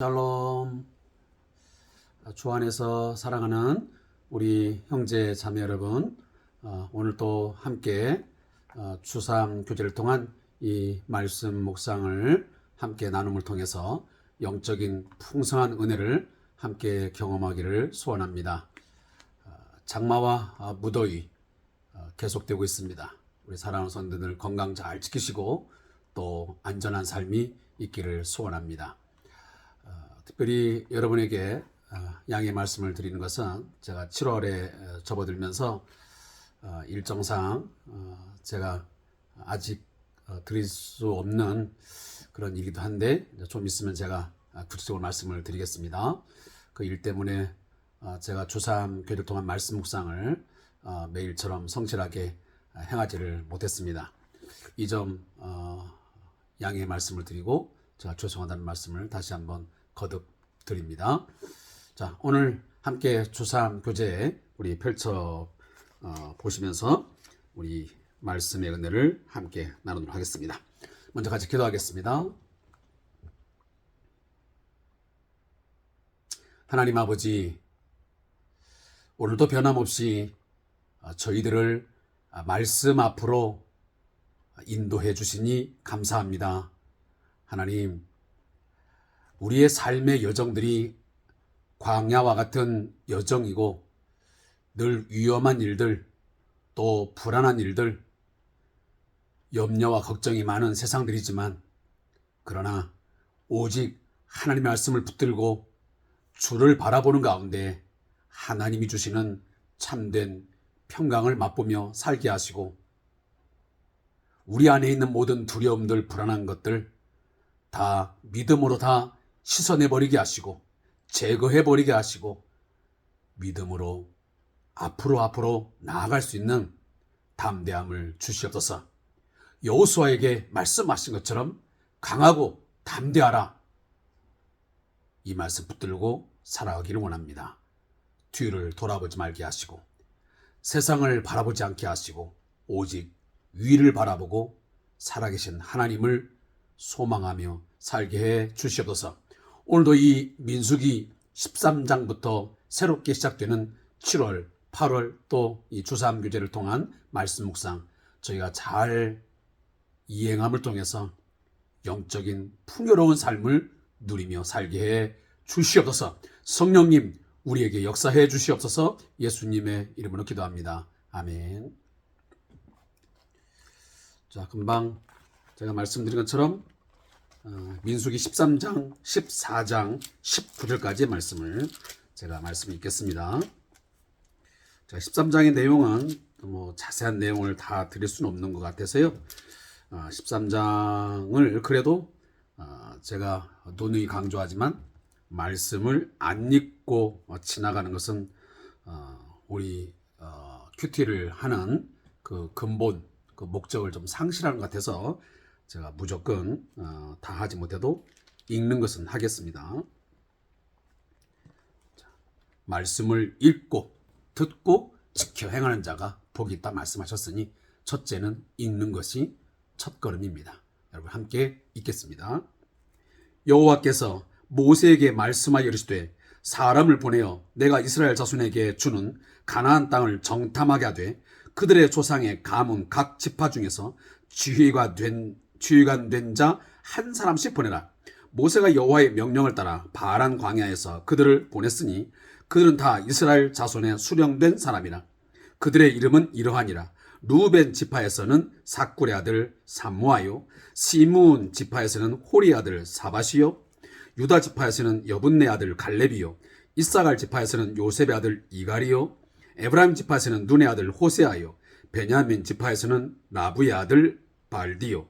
샬롬. 주 안에서 사랑하는 우리 형제 자매 여러분, 오늘 또 함께 주삼 교제를 통한 이 말씀 묵상을 함께 나눔을 통해서 영적인 풍성한 은혜를 함께 경험하기를 소원합니다. 장마와 무더위 계속되고 있습니다. 우리 사랑하는 성도들 건강 잘 지키시고 또 안전한 삶이 있기를 소원합니다. 특별히 여러분에게 양해 말씀을 드리는 것은 제가 7월에 접어들면서 일정상 제가 아직 드릴 수 없는 그런 일이기도 한데 좀 있으면 제가 구체적으로 말씀을 드리겠습니다. 그 일 때문에 제가 주삼 교회를 통한 말씀 묵상을 매일처럼 성실하게 행하지를 못했습니다. 이 점 양해 말씀을 드리고 제가 죄송하다는 말씀을 다시 한번 거듭 드립니다. 자, 오늘 함께 주삼 교제 우리 펼쳐 보시면서 우리 말씀의 은혜를 함께 나누도록 하겠습니다. 먼저 같이 기도하겠습니다. 하나님 아버지, 오늘도 변함없이 저희들을 말씀 앞으로 인도해 주시니 감사합니다. 하나님, 우리의 삶의 여정들이 광야와 같은 여정이고 늘 위험한 일들, 또 불안한 일들, 염려와 걱정이 많은 세상들이지만 그러나 오직 하나님의 말씀을 붙들고 주를 바라보는 가운데 하나님이 주시는 참된 평강을 맛보며 살게 하시고 우리 안에 있는 모든 두려움들, 불안한 것들 다 믿음으로 다 씻어내버리게 하시고 제거해버리게 하시고 믿음으로 앞으로 나아갈 수 있는 담대함을 주시옵소서. 여호수아에게 말씀하신 것처럼 강하고 담대하라. 이 말씀 붙들고 살아가기를 원합니다. 뒤를 돌아보지 말게 하시고 세상을 바라보지 않게 하시고 오직 위를 바라보고 살아계신 하나님을 소망하며 살게 해 주시옵소서. 오늘도 이 민수기 13장부터 새롭게 시작되는 7월, 8월 또 이 주삼 교제를 통한 말씀 묵상 저희가 잘 이행함을 통해서 영적인 풍요로운 삶을 누리며 살게 해 주시옵소서. 성령님 우리에게 역사해 주시옵소서. 예수님의 이름으로 기도합니다. 아멘. 자, 금방 제가 말씀드린 것처럼 민수기 13장, 14장, 19절까지의 말씀을 제가 말씀 읽겠습니다. 자, 13장의 내용은 뭐 자세한 내용을 다 드릴 수는 없는 것 같아서요. 13장을 그래도 제가 누누이 강조하지만 말씀을 안 읽고 지나가는 것은 우리 큐티를 하는 그 근본, 그 목적을 좀 상실하는 것 같아서 제가 무조건 다 하지 못해도 읽는 것은 하겠습니다. 자, 말씀을 읽고 듣고 지켜 행하는 자가 복이 있다 말씀하셨으니 첫째는 읽는 것이 첫걸음입니다. 여러분 함께 읽겠습니다. 여호와께서 모세에게 말씀하여 이르시되 사람을 보내어 내가 이스라엘 자손에게 주는 가나안 땅을 정탐하게 하되 그들의 조상의 가문 각 지파 중에서 지휘관 된 자 한 사람씩 보내라. 모세가 여호와의 명령을 따라 바란 광야에서 그들을 보냈으니 그들은 다 이스라엘 자손의 수령된 사람이라. 그들의 이름은 이러하니라. 루벤 지파에서는 사쿨의 아들 삼무아요, 시므온 지파에서는 호리 아들 사바시요, 유다 지파에서는 여분네 아들 갈렙이요, 이사갈 지파에서는 요셉의 아들 이갈이요, 에브라임 지파에서는 눈의 아들 호세아요, 베냐민 지파에서는 라부의 아들 발디요,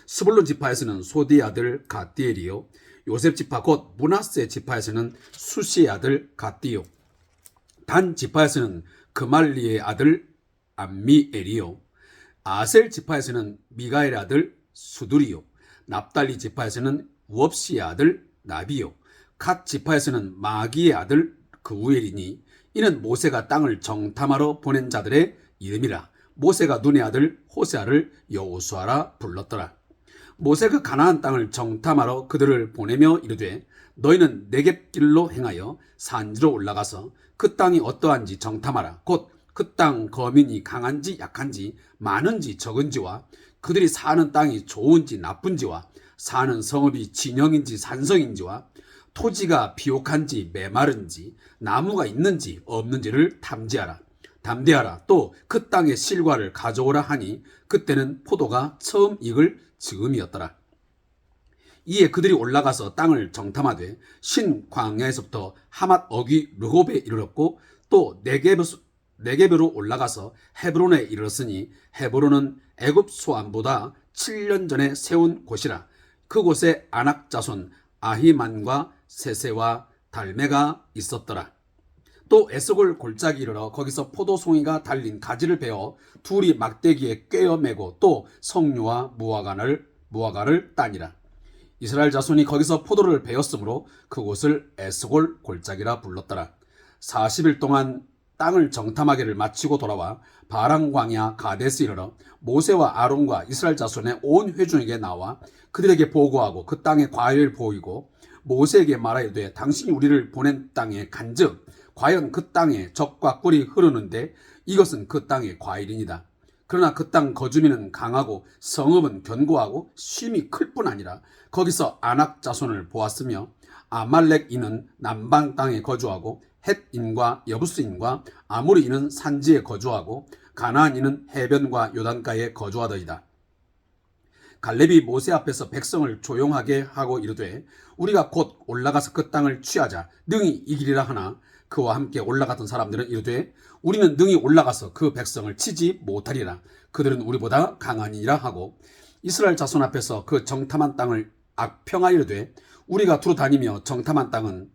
스불론 지파에서는 소디의 아들 갓디엘이요, 요셉 지파 곧 므낫세 지파에서는 수시의 아들 갓디요, 단 지파에서는 그말리의 아들 암미엘이요, 아셀 지파에서는 미가엘의 아들 수두리요, 납달리 지파에서는 우업시의 아들 나비요, 갓 지파에서는 마기의 아들 그우엘이니 이는 모세가 땅을 정탐하러 보낸 자들의 이름이라. 모세가 눈의 아들 호세아를 여호수아라 불렀더라. 모세가 가나안 땅을 정탐하러 그들을 보내며 이르되 너희는 네겝길로 행하여 산지로 올라가서 그 땅이 어떠한지 정탐하라. 곧 그 땅 거민이 강한지 약한지 많은지 적은지와 그들이 사는 땅이 좋은지 나쁜지와 사는 성읍이 진영인지 산성인지와 토지가 비옥한지 메마른지 나무가 있는지 없는지를 담대하라. 또 그 땅의 실과를 가져오라 하니 그때는 포도가 처음 익을 즈음이었더라. 이에 그들이 올라가서 땅을 정탐하되 신 광야에서부터 하맛 어귀 르홉에 이르렀고 또 네겝으로 올라가서 헤브론에 이르렀으니 헤브론은 애굽 소안보다 7년 전에 세운 곳이라. 그곳에 아낙 자손 아히만과 세세와 달메가 있었더라. 또 에스골 골짜기 이르러 거기서 포도송이가 달린 가지를 베어 둘이 막대기에 꿰어 매고 또 석류와 무화과를 따니라. 이스라엘 자손이 거기서 포도를 베었으므로 그곳을 에스골 골짜기라 불렀더라. 40일 동안 땅을 정탐하기를 마치고 돌아와 바람 광야 가데스 이르러 모세와 아론과 이스라엘 자손의 온 회중에게 나와 그들에게 보고하고 그 땅의 과일을 보이고 모세에게 말하여되 당신이 우리를 보낸 땅에 간즉 과연 그 땅에 젖과 꿀이 흐르는데 이것은 그 땅의 과일이니이다. 그러나 그 땅 거주민은 강하고 성읍은 견고하고 쉼이 클 뿐 아니라 거기서 아낙 자손을 보았으며 아말렉인은 남방 땅에 거주하고 헷인과 여부스인과 아모리인은 산지에 거주하고 가나안인은 해변과 요단가에 거주하더이다. 갈렙이 모세 앞에서 백성을 조용하게 하고 이르되 우리가 곧 올라가서 그 땅을 취하자 능히 이기리라 하나 그와 함께 올라갔던 사람들은 이르되 우리는 능히 올라가서 그 백성을 치지 못하리라. 그들은 우리보다 강하니라 하고 이스라엘 자손 앞에서 그 정탐한 땅을 악평하여 이르되 우리가 두루 다니며 정탐한 땅은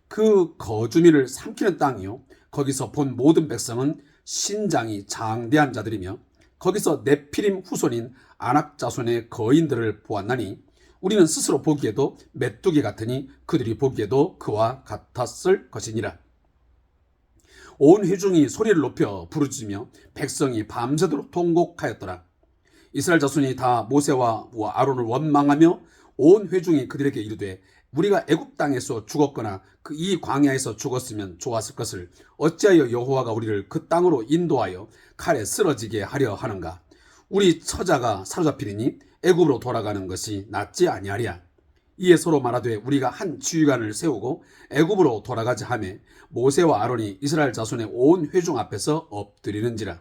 그 거주민을 삼키는 땅이요 거기서 본 모든 백성은 신장이 장대한 자들이며 거기서 네피림 후손인 아낙 자손의 거인들을 보았나니 우리는 스스로 보기에도 메뚜기 같으니 그들이 보기에도 그와 같았을 것이니라. 온 회중이 소리를 높여 부르짖으며 백성이 밤새도록 통곡하였더라. 이스라엘 자손이 다 모세와 아론을 원망하며 온 회중이 그들에게 이르되 우리가 애굽 땅에서 죽었거나 이 광야에서 죽었으면 좋았을 것을 어찌하여 여호와가 우리를 그 땅으로 인도하여 칼에 쓰러지게 하려 하는가. 우리 처자가 사로잡히리니 애굽으로 돌아가는 것이 낫지 아니하랴. 이에 서로 말하되 우리가 한 지휘관을 세우고 애굽으로 돌아가자 하매 모세와 아론이 이스라엘 자손의 온 회중 앞에서 엎드리는지라.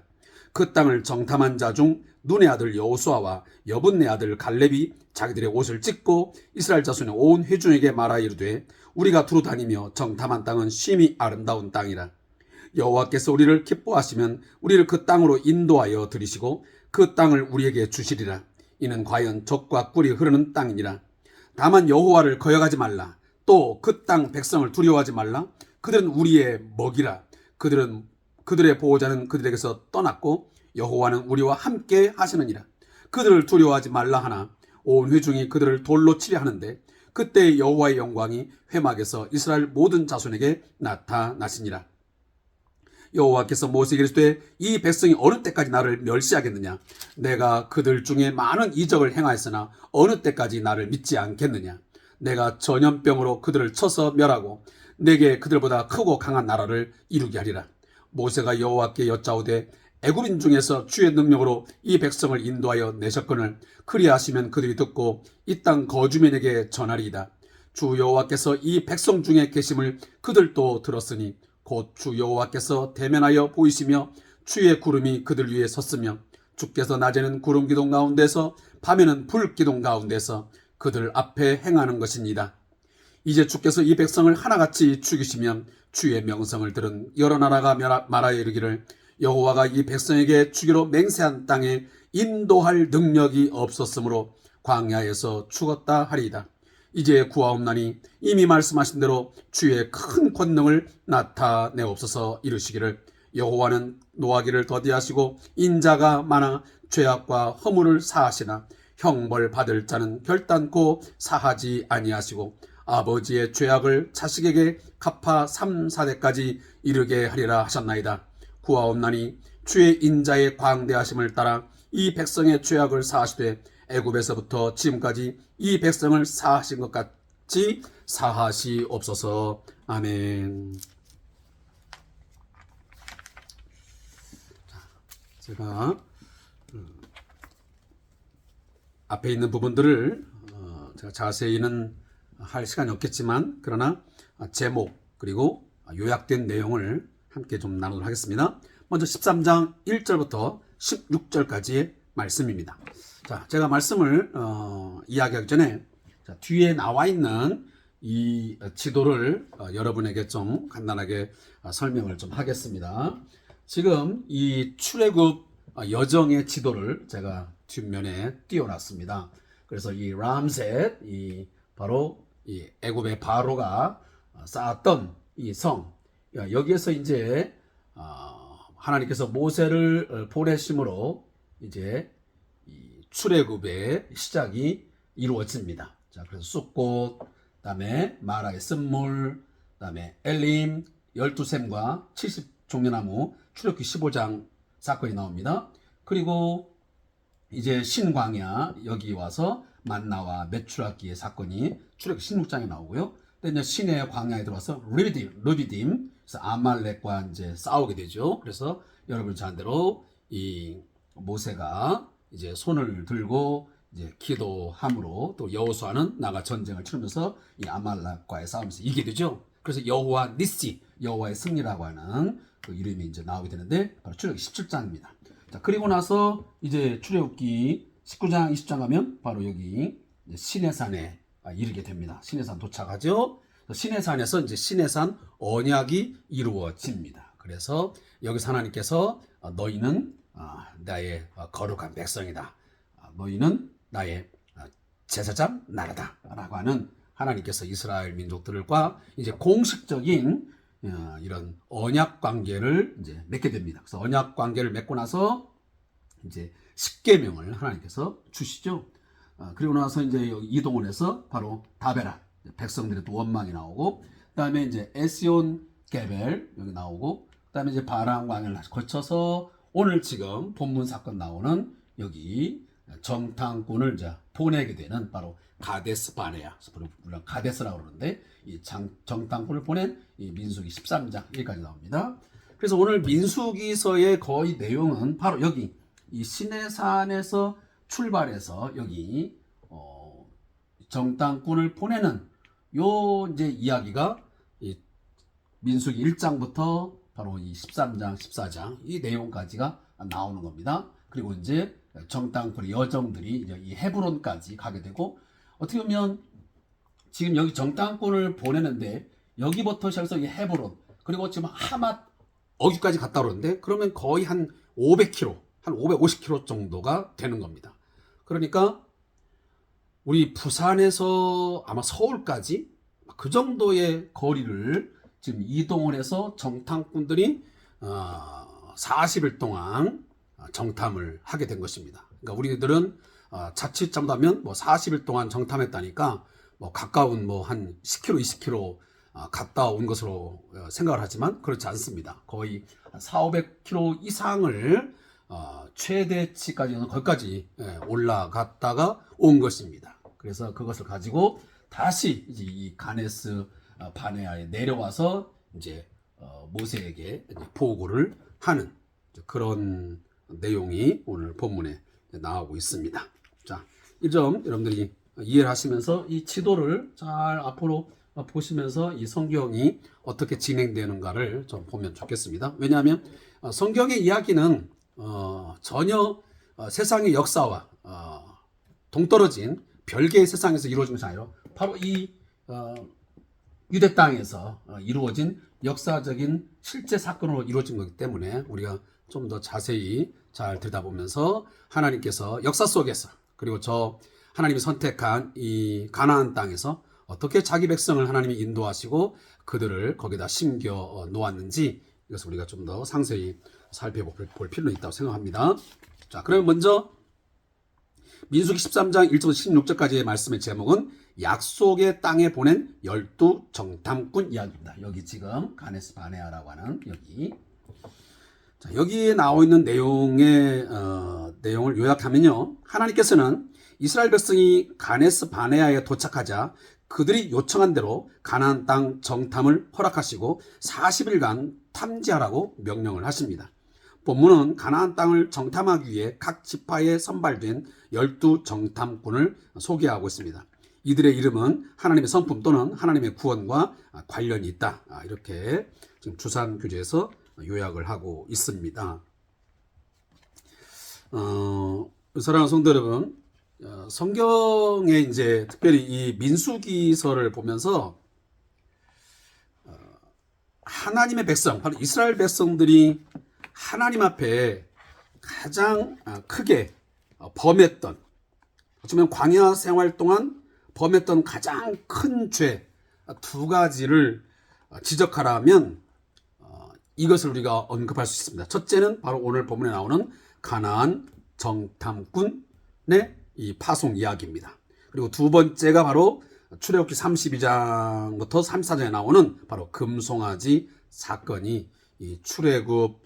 그 땅을 정탐한 자 중 눈의 아들 여호수아와 여분네 아들 갈렙이 자기들의 옷을 찢고 이스라엘 자손의 온 회중에게 말하여 이르되 우리가 두루 다니며 정탐한 땅은 심히 아름다운 땅이라. 여호와께서 우리를 기뻐하시면 우리를 그 땅으로 인도하여 들이시고 그 땅을 우리에게 주시리라. 이는 과연 젖과 꿀이 흐르는 땅이니라. 다만 여호와를 거역하지 말라. 또 그 땅 백성을 두려워하지 말라. 그들은 우리의 먹이라. 그들의 보호자는 그들에게서 떠났고 여호와는 우리와 함께 하시느니라. 그들을 두려워하지 말라 하나 온 회중이 그들을 돌로 치려 하는데 그때 여호와의 영광이 회막에서 이스라엘 모든 자손에게 나타나시니라. 여호와께서 모세에게 이르시되 이 백성이 어느 때까지 나를 멸시하겠느냐. 내가 그들 중에 많은 이적을 행하였으나 어느 때까지 나를 믿지 않겠느냐. 내가 전염병으로 그들을 쳐서 멸하고 내게 그들보다 크고 강한 나라를 이루게 하리라. 모세가 여호와께 여짜오되 애굽인 중에서 주의 능력으로 이 백성을 인도하여 내셨거늘 그리하시면 그들이 듣고 이 땅 거주민에게 전하리이다. 주 여호와께서 이 백성 중에 계심을 그들도 들었으니 곧 주 여호와께서 대면하여 보이시며 주의 구름이 그들 위에 섰으며 주께서 낮에는 구름 기둥 가운데서 밤에는 불 기둥 가운데서 그들 앞에 행하는 것입니다. 이제 주께서 이 백성을 하나같이 죽이시면 주의 명성을 들은 여러 나라가 말하여 이르기를 여호와가 이 백성에게 주기로 맹세한 땅에 인도할 능력이 없었으므로 광야에서 죽었다 하리이다. 이제 구하옵나니 이미 말씀하신 대로 주의 큰 권능을 나타내옵소서. 이르시기를 여호와는 노하기를 더디하시고 인자가 많아 죄악과 허물을 사하시나 형벌 받을 자는 결단코 사하지 아니하시고 아버지의 죄악을 자식에게 갚아 3, 4대까지 이르게 하리라 하셨나이다. 구하옵나니 주의 인자의 광대하심을 따라 이 백성의 죄악을 사하시되 애굽에서부터 지금까지 이 백성을 사하신 것 같이 사하시옵소서. 아멘. 제가 앞에 있는 부분들을 제가 자세히는 할 시간이 없겠지만 그러나 제목 그리고 요약된 내용을 함께 좀 나누도록 하겠습니다. 먼저 13장 1절부터 16절까지의 말씀입니다. 자, 제가 말씀을 이야기하기 전에 뒤에 나와 있는 이 지도를 여러분에게 좀 간단하게 설명을 좀 하겠습니다. 지금 이 출애굽 여정의 지도를 제가 뒷면에 띄워놨습니다. 그래서 이 람셋, 이 바로 이 애굽의 바로가 쌓았던 이 성, 여기에서 이제 하나님께서 모세를 보내심으로 이제 이 출애굽의 시작이 이루어집니다. 자, 그래서 숫꽃, 그다음에 마라의 쓴물, 그다음에 엘림, 12샘과 70종려나무, 출애굽기 15장 사건이 나옵니다. 그리고 이제 신광야 여기 와서 만나와 메추라기의 사건이 출애굽기 16장에 나오고요. 또 이제 신의 광야에 들어와서 르비딤, 그래서 아말렉과 이제 싸우게 되죠. 그래서 여러분 자대로 이 모세가 이제 손을 들고 이제 기도함으로 또 여호수아는 나가 전쟁을 치르면서 이 아말렉과의 싸움에서 이기게 되죠. 그래서 여호와 니시, 여호와의 승리라고 하는 그 이름이 이제 나오게 되는데 바로 출애굽기 17장입니다. 자, 그리고 나서 이제 출애굽기 19장, 20장 가면 바로 여기 시내산에 이르게 됩니다. 시내산 도착하죠. 시내산에서 이제 시내산 언약이 이루어집니다. 그래서 여기서 하나님께서 너희는 나의 거룩한 백성이다. 너희는 나의 제사장 나라다. 라고 하는 하나님께서 이스라엘 민족들과 이제 공식적인 이런 언약 관계를 이제 맺게 됩니다. 그래서 언약 관계를 맺고 나서 이제 십계명을 하나님께서 주시죠. 그리고 나서 이제 여기 이동을 해서 바로 다베라 백성들의 또 원망이 나오고, 그다음에 이제 에시온 게벨 여기 나오고, 그다음에 이제 바람 광야를 거쳐서 오늘 지금 본문 사건 나오는 여기 정탐꾼을 이제 보내게 되는 바로 가데스 바네아, 물론 가데스라고 그러는데 이 정탐꾼을 보낸 이 민수기 13장 여기까지 나옵니다. 그래서 오늘 민수기서의 거의 내용은 바로 여기 이 시내산에서 출발해서 여기 정탐꾼을 보내는 요 이제 이야기가 이 민수기 1장부터 바로 이 13장, 14장 이 내용까지가 나오는 겁니다. 그리고 이제 정탐꾼의 여정들이 이제 이 헤브론까지 가게 되고, 어떻게 보면 지금 여기 정탐꾼을 보내는데 여기부터 시작해서 이 헤브론 그리고 지금 하맛 어귀까지 갔다 오는데 그러면 거의 한 500km, 한 550km 정도가 되는 겁니다. 그러니까 우리 부산에서 아마 서울까지 그 정도의 거리를 지금 이동을 해서 정탐꾼들이 40일 동안 정탐을 하게 된 것입니다. 그러니까 우리들은 자칫 잘못하면 뭐 40일 동안 정탐했다니까 뭐 가까운 뭐 한 10km, 20km 갔다 온 것으로 생각을 하지만 그렇지 않습니다. 거의 400-500km 이상을 최대치까지는 거기까지 올라갔다가 온 것입니다. 그래서 그것을 가지고 다시 이제 이 가네스 바네아에 내려와서 이제 모세에게 보고를 하는 그런 내용이 오늘 본문에 나오고 있습니다. 자, 이 점 여러분들이 이해를 하시면서 이 지도를 잘 앞으로 보시면서 이 성경이 어떻게 진행되는가를 좀 보면 좋겠습니다. 왜냐하면 성경의 이야기는 전혀 세상의 역사와 동떨어진 별개의 세상에서 이루어진 것이 아니라 바로 이 유대 땅에서 이루어진 역사적인 실제 사건으로 이루어진 거기 때문에 우리가 좀 더 자세히 잘 들여다보면서 하나님께서 역사 속에서 그리고 저 하나님이 선택한 이 가나안 땅에서 어떻게 자기 백성을 하나님이 인도하시고 그들을 거기다 심겨 놓았는지 이것을 우리가 좀 더 상세히 살펴볼 필요는 있다고 생각합니다. 자, 그러면 먼저 민수기 13장 1절부터 16절까지의 말씀의 제목은 약속의 땅에 보낸 12 정탐꾼 이야기입니다. 여기 지금 가네스 바네아라고 하는 여기. 자, 여기에 나와 있는 내용을 요약하면요. 하나님께서는 이스라엘 백성이 가네스 바네아에 도착하자 그들이 요청한 대로 가나안 땅 정탐을 허락하시고 40일간 탐지하라고 명령을 하십니다. 본문은 가나안 땅을 정탐하기 위해 각 지파에 선발된 12 정탐꾼을 소개하고 있습니다. 이들의 이름은 하나님의 성품 또는 하나님의 구원과 관련이 있다. 이렇게 지금 주산규제에서 요약을 하고 있습니다. 사랑하는 성도 여러분, 성경에 이제 특별히 이 민수기서를 보면서 하나님의 백성, 바로 이스라엘 백성들이 하나님 앞에 가장 크게 범했던, 어쩌면 광야 생활 동안 범했던 가장 큰 죄 두 가지를 지적하라면 이것을 우리가 언급할 수 있습니다. 첫째는 바로 오늘 본문에 나오는 가나안 정탐꾼의 이 파송 이야기입니다. 그리고 두 번째가 바로 출애굽기 32장부터 34장에 나오는 바로 금송아지 사건이 이 출애굽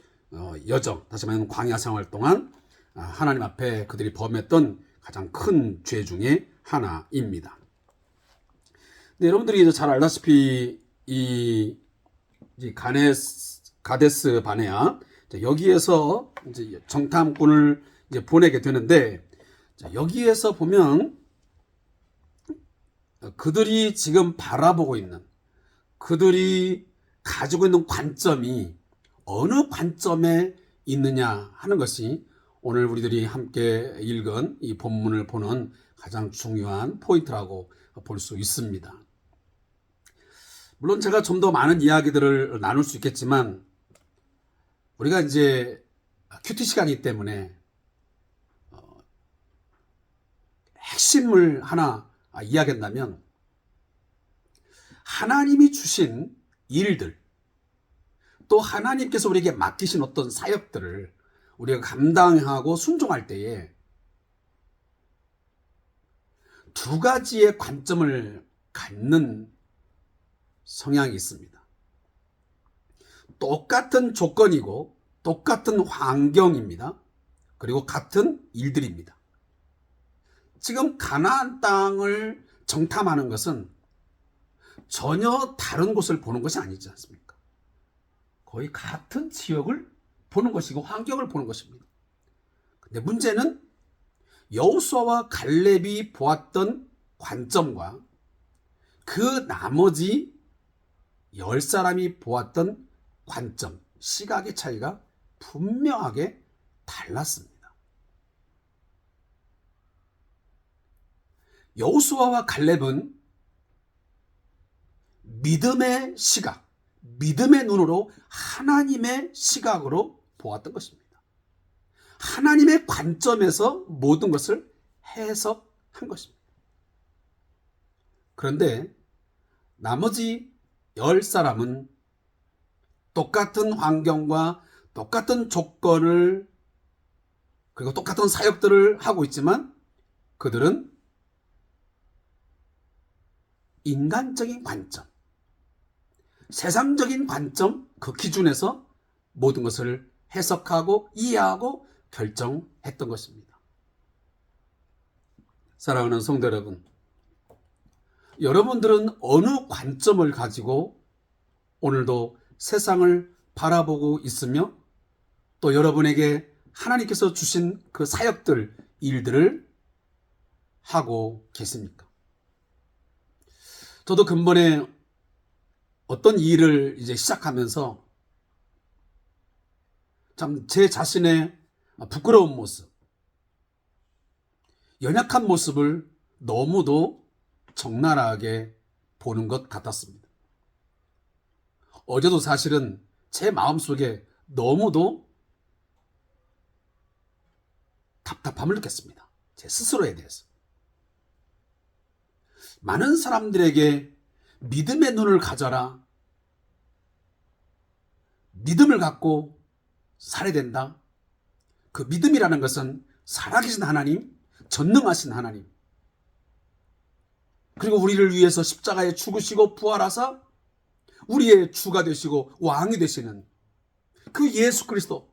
여정, 다시 말하면 광야 생활 동안 하나님 앞에 그들이 범했던 가장 큰 죄 중에 하나입니다. 근데 여러분들이 이제 잘 알다시피 이 가데스 바네아 여기에서 이제 정탐꾼을 이제 보내게 되는데, 여기에서 보면 그들이 지금 바라보고 있는, 그들이 가지고 있는 관점이 어느 관점에 있느냐 하는 것이 오늘 우리들이 함께 읽은 이 본문을 보는 가장 중요한 포인트라고 볼 수 있습니다. 물론 제가 좀 더 많은 이야기들을 나눌 수 있겠지만 우리가 이제 큐티 시간이기 때문에 핵심을 하나 이야기한다면, 하나님이 주신 일들, 또 하나님께서 우리에게 맡기신 어떤 사역들을 우리가 감당하고 순종할 때에 두 가지의 관점을 갖는 성향이 있습니다. 똑같은 조건이고 똑같은 환경입니다. 그리고 같은 일들입니다. 지금 가나안 땅을 정탐하는 것은 전혀 다른 곳을 보는 것이 아니지 않습니까? 거의 같은 지역을 보는 것이고 환경을 보는 것입니다. 근데 문제는 여호수아와 갈렙이 보았던 관점과 그 나머지 10사람이 보았던 관점, 시각의 차이가 분명하게 달랐습니다. 여호수아와 갈렙은 믿음의 시각, 믿음의 눈으로 하나님의 시각으로 보았던 것입니다. 하나님의 관점에서 모든 것을 해석한 것입니다. 그런데 나머지 10사람은 똑같은 환경과 똑같은 조건을, 그리고 똑같은 사역들을 하고 있지만 그들은 인간적인 관점, 세상적인 관점, 그 기준에서 모든 것을 해석하고 이해하고 결정했던 것입니다. 사랑하는 성도 여러분, 여러분들은 어느 관점을 가지고 오늘도 세상을 바라보고 있으며 또 여러분에게 하나님께서 주신 그 사역들, 일들을 하고 계십니까? 저도 근본에 어떤 일을 이제 시작하면서 참 제 자신의 부끄러운 모습, 연약한 모습을 너무도 적나라하게 보는 것 같았습니다. 어제도 사실은 제 마음속에 너무도 답답함을 느꼈습니다. 제 스스로에 대해서. 많은 사람들에게 믿음의 눈을 가져라, 믿음을 갖고 살아야 된다. 그 믿음이라는 것은 살아계신 하나님, 전능하신 하나님, 그리고 우리를 위해서 십자가에 죽으시고 부활하사 우리의 주가 되시고 왕이 되시는 그 예수 그리스도,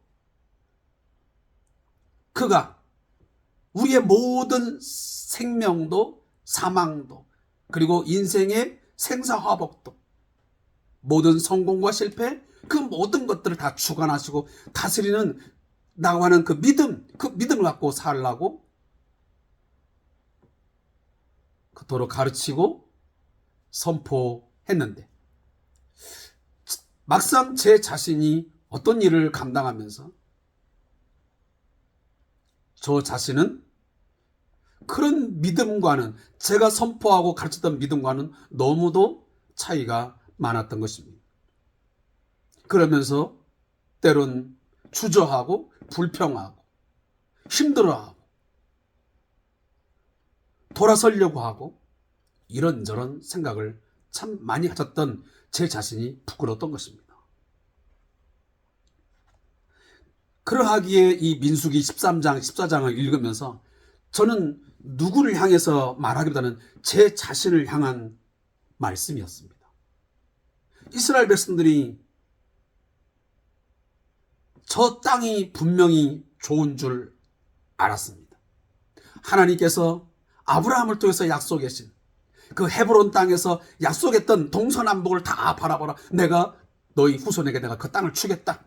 그가 우리의 모든 생명도 사망도 그리고 인생의 생사화복도, 모든 성공과 실패, 그 모든 것들을 다 주관하시고 다스리는 나와는 그 믿음을 갖고 살라고 그토록 가르치고 선포했는데, 막상 제 자신이 어떤 일을 감당하면서 저 자신은 그런 믿음과는, 제가 선포하고 가르쳤던 믿음과는 너무도 차이가 많았던 것입니다. 그러면서 때론 주저하고 불평하고 힘들어하고 돌아서려고 하고 이런저런 생각을 참 많이 가졌던 제 자신이 부끄러웠던 것입니다. 그러하기에 이 민수기 13장, 14장을 읽으면서 저는 누구를 향해서 말하기보다는 제 자신을 향한 말씀이었습니다. 이스라엘 백성들이 저 땅이 분명히 좋은 줄 알았습니다. 하나님께서 아브라함을 통해서 약속하신 그 헤브론 땅에서 약속했던 동서남북을 다 바라보라. 내가 너희 후손에게 내가 그 땅을 주겠다.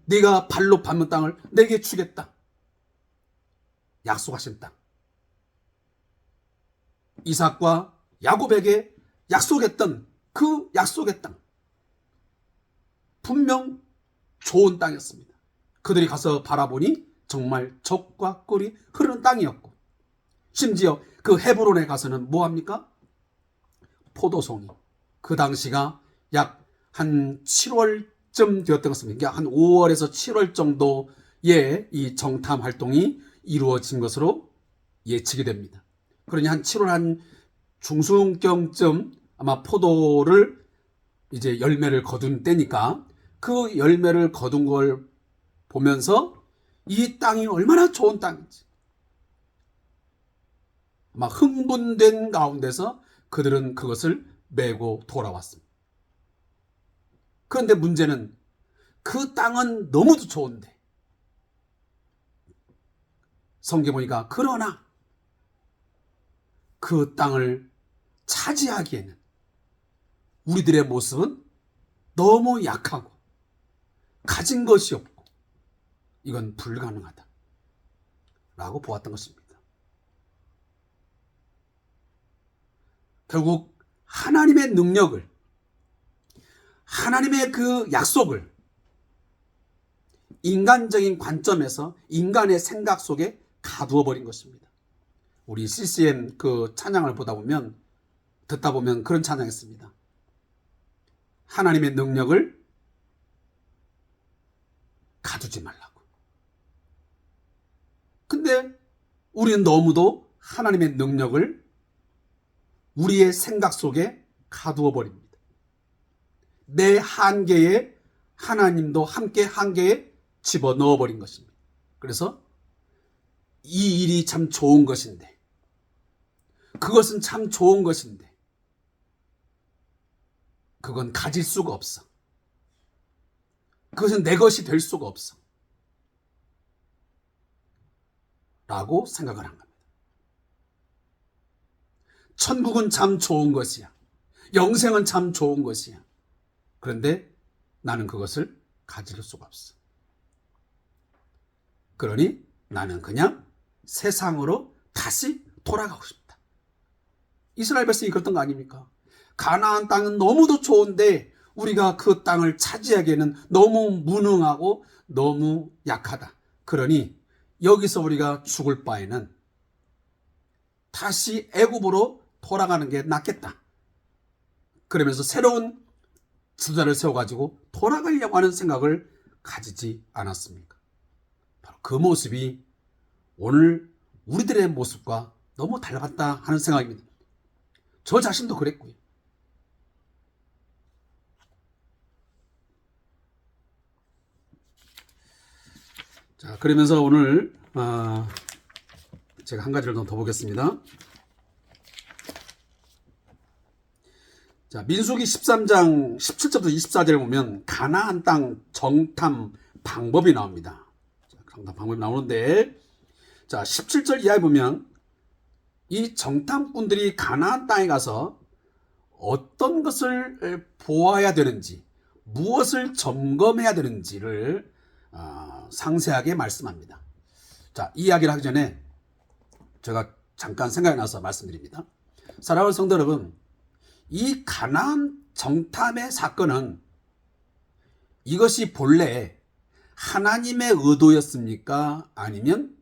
네가 발로 밟는 땅을 내게 주겠다. 약속하신 땅. 이삭과 야곱에게 약속했던 그 약속의 땅. 분명 좋은 땅이었습니다. 그들이 가서 바라보니 정말 젖과 꿀이 흐르는 땅이었고, 심지어 그 헤브론에 가서는 뭐합니까? 포도송이. 그 당시가 약 한 7월쯤 되었던 것 같습니다. 한 5월에서 7월 정도의 이 정탐 활동이 이루어진 것으로 예측이 됩니다. 그러니 한 7월 한 중순경쯤 아마 포도를 이제 열매를 거둔 때니까, 그 열매를 거둔 걸 보면서 이 땅이 얼마나 좋은 땅인지 막 흥분된 가운데서 그들은 그것을 메고 돌아왔습니다. 그런데 문제는 그 땅은 너무도 좋은데, 성경 보니까 그러나 그 땅을 차지하기에는 우리들의 모습은 너무 약하고 가진 것이 없고 이건 불가능하다 라고 보았던 것입니다. 결국 하나님의 능력을, 하나님의 그 약속을 인간적인 관점에서 인간의 생각 속에 가두어 버린 것입니다. 우리 CCM 그 찬양을 듣다 보면 그런 찬양했습니다. 하나님의 능력을 가두지 말라고. 근데 우리는 너무도 하나님의 능력을 우리의 생각 속에 가두어 버립니다. 내 한계에 하나님도 함께 한계에 집어넣어 버린 것입니다. 그래서 이 일이 참 좋은 것인데, 그것은 참 좋은 것인데 그건 가질 수가 없어. 그것은 내 것이 될 수가 없어 라고 생각을 한 겁니다. 천국은 참 좋은 것이야. 영생은 참 좋은 것이야. 그런데 나는 그것을 가질 수가 없어. 그러니 나는 그냥 세상으로 다시 돌아가고 싶다. 이스라엘 백성이 그랬던 거 아닙니까? 가나안 땅은 너무도 좋은데 우리가 그 땅을 차지하기에는 너무 무능하고 너무 약하다. 그러니 여기서 우리가 죽을 바에는 다시 애굽으로 돌아가는 게 낫겠다. 그러면서 새로운 지도자를 세워가지고 돌아가려고 하는 생각을 가지지 않았습니까? 바로 그 모습이 오늘 우리들의 모습과 너무 닮았다 하는 생각입니다. 저 자신도 그랬고요. 자, 그러면서 오늘 제가 한 가지를 더 보겠습니다. 자, 민수기 13장 17절부터 24절에 보면 가나안 땅 정탐 방법이 나옵니다. 자, 정탐 방법이 나오는데, 자, 17절 이하에 보면 이 정탐꾼들이 가나안 땅에 가서 어떤 것을 보아야 되는지, 무엇을 점검해야 되는지를 상세하게 말씀합니다. 자, 이 이야기를 하기 전에 제가 잠깐 생각이 나서 말씀드립니다. 사랑하는 성도 여러분, 이 가나안 정탐의 사건은 이것이 본래 하나님의 의도였습니까? 아니면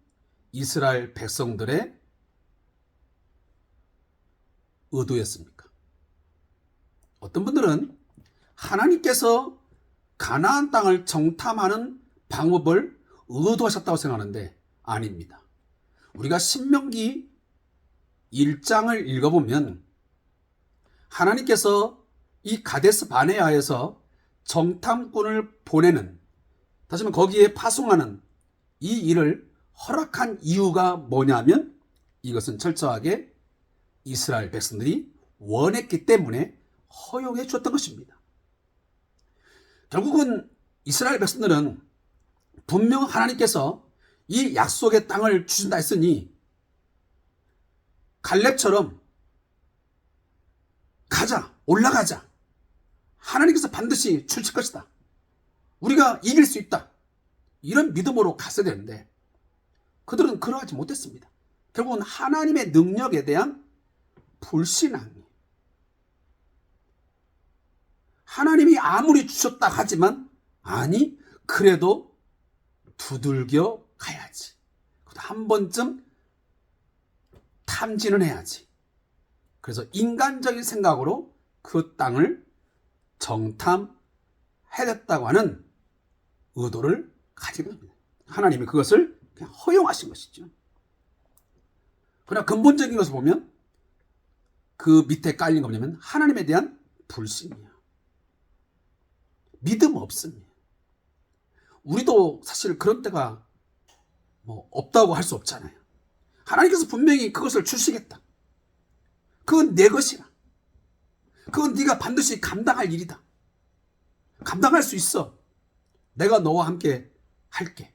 이스라엘 백성들의 의도였습니까? 어떤 분들은 하나님께서 가나안 땅을 정탐하는 방법을 의도하셨다고 생각하는데 아닙니다. 우리가 신명기 1장을 읽어보면 하나님께서 이 가데스 바네아에서 정탐꾼을 보내는, 다시 말하면 거기에 파송하는 이 일을 허락한 이유가 뭐냐면 이것은 철저하게 이스라엘 백성들이 원했기 때문에 허용해 주었던 것입니다. 결국은 이스라엘 백성들은 분명 하나님께서 이 약속의 땅을 주신다 했으니 갈렙처럼 가자, 올라가자, 하나님께서 반드시 주실 것이다, 우리가 이길 수 있다, 이런 믿음으로 갔어야 되는데 그들은 그러하지 못했습니다. 결국은 하나님의 능력에 대한 불신앙, 하나님이 아무리 주셨다 하지만 아니 그래도 두들겨 가야지, 한 번쯤 탐지는 해야지. 그래서 인간적인 생각으로 그 땅을 정탐해냈다고 하는 의도를 가지게 됩니다. 하나님이 그것을 그냥 허용하신 것이죠. 그러나 근본적인 것을 보면 그 밑에 깔린 거 뭐냐면 하나님에 대한 불신이야. 믿음 없습니다. 우리도 사실 그런 때가 없다고 할 수 없잖아요. 하나님께서 분명히 그것을 주시겠다, 그건 내 것이라, 그건 네가 반드시 감당할 일이다, 감당할 수 있어, 내가 너와 함께 할게,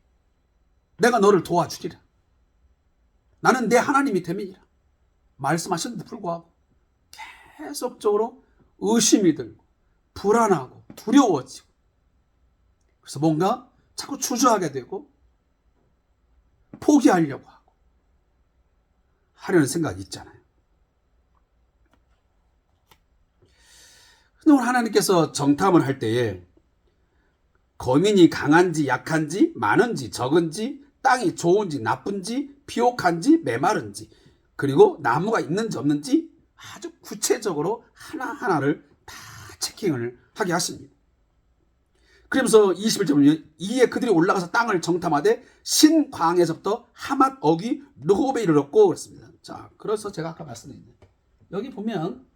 내가 너를 도와주리라, 나는 내 하나님이 됨이니라 말씀하셨는데 불구하고 계속적으로 의심이 들고 불안하고 두려워지고, 그래서 뭔가 자꾸 주저하게 되고 포기하려고 하고 하려는 생각이 있잖아요. 근데 오늘 하나님께서 정탐을 할 때에 거민이 강한지 약한지, 많은지 적은지, 땅이 좋은지 나쁜지, 비옥한지 메마른지, 그리고 나무가 있는지 없는지 아주 구체적으로 하나하나를 다 체킹을 하게 하십니다. 그러면서 21절 보면 이에 그들이 올라가서 땅을 정탐하되 신광에서부터 하맛 어귀 르홉에 이르렀고 그랬습니다. 자, 그래서 제가 아까 말씀드렸는데 여기 보면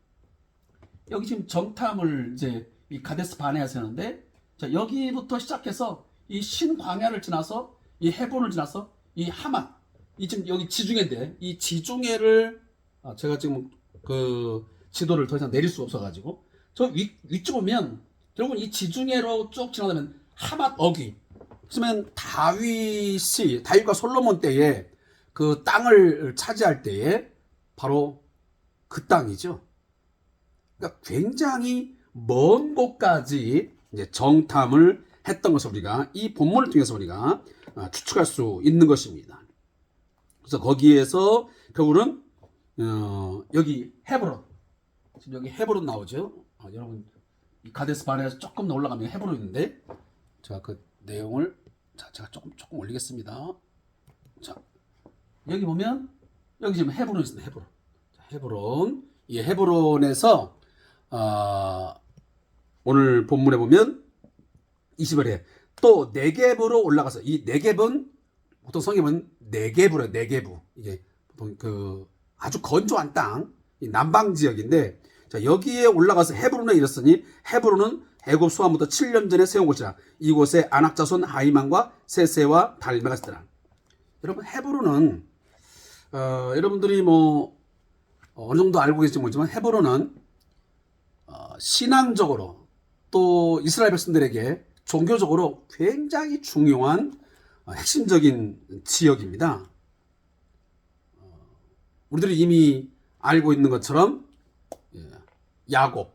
여기 지금 정탐을 이제 이 가데스 바네아에서 하는데, 자, 여기부터 시작해서 이 신광야를 지나서 이 헤본을 지나서 이 하맛, 이 지금 여기 지중해인데 이 지중해를 제가 지금 그 지도를 더 이상 내릴 수가 없어가지고 저 위쪽 보면 결국은 이 지중해로 쭉 지나가면 하맛 어귀, 그러면 다윗과 솔로몬 때에 그 땅을 차지할 때에 바로 그 땅이죠. 그러니까 굉장히 먼 곳까지 이제 정탐을 했던 것을 우리가 이 본문을 통해서 우리가 추측할 수 있는 것입니다. 그래서 거기에서 결국은 여기 헤브론, 지금 여기 헤브론 나오죠. 여러분 이 가데스 바네아에서 조금 더 올라가면 헤브론 있는데, 제가 그 내용을 제가 조금 올리겠습니다. 자, 여기 보면 여기 지금 헤브론 있습니다. 헤브론. 자, 헤브론. 이 헤브론에서 오늘 본문에 보면 20절에 또 네겝으로 올라가서, 이 네겝은 보통 성경은 네겝으로, 네겝우, 이게 보통 그 아주 건조한 땅, 이 남방 지역인데, 자, 여기에 올라가서 헤브론에 이르렀으니 헤브론은 애굽 수함부터 7년 전에 세운 곳이라. 이곳에 아낙자손 하이만과 세세와 달메가 있더라. 여러분, 헤브론은 여러분들이 어느 정도 알고 계실지 모르지만 헤브론은 신앙적으로 또 이스라엘 백성들에게 종교적으로 굉장히 중요한 핵심적인 지역입니다. 우리들이 이미 알고 있는 것처럼 야곱과는